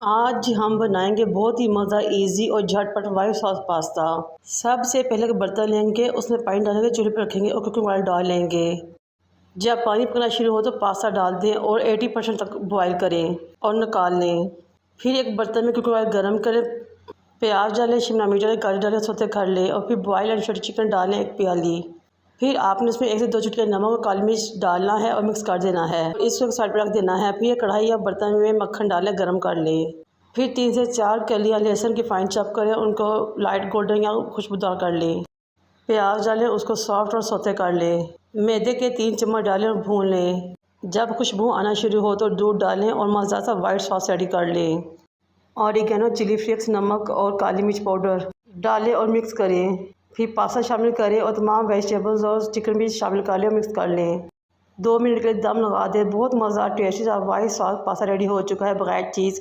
आज हम बनाएंगे बहुत ही मज़ा इजी और झटपट वाइट सॉस पास्ता। सबसे पहले एक बर्तन लेंगे, उसमें पानी डालेंगे, चूल्हे पर रखेंगे और कुकिंग ऑयल डाल लेंगे। जब पानी पकना शुरू हो तो पास्ता डाल दें और 80% तक बॉईल करें और निकाल लें। फिर एक बर्तन में कुकिंग ऑयल गर्म करें, प्याज डालें, शिमला मिर्च डालें, गाजर डालें, सौते कर लें और फिर बॉयल एंड शॉट चिकन डालें 1 प्याली। फिर आपने इसमें 1 से 2 चुटकी नमक और काली मिर्च डालना है और मिक्स कर देना है। इसको एक साइड पर रख देना है। फिर कढ़ाई या बर्तन में मक्खन डालें, गरम कर लें। फिर 3 से 4 कलियां लहसुन की फाइन चॉप करें, उनको लाइट गोल्डन या खुशबूदार कर लें। प्याज डालें, उसको सॉफ्ट और सौते कर लें। मैदे के 3 चम्मच डालें और भून लें। जब खुशबू आना शुरू हो तो दूध डालें और मज़ेदार सा वाइट सॉस रेडी कर लें। ऑरिगेनो, चिली फ्लेक्स, नमक और काली मिर्च पाउडर डालें और मिक्स करें। फिर पास्ता शामिल करें और तमाम वेजिटेबल्स और चिकन भी शामिल कर लें और मिक्स कर लें। 2 मिनट के लिए दम लगा दें। बहुत मज़ेदार टेस्टी सा वाइट सॉस पास्ता रेडी हो चुका है बगैर चीज़ के।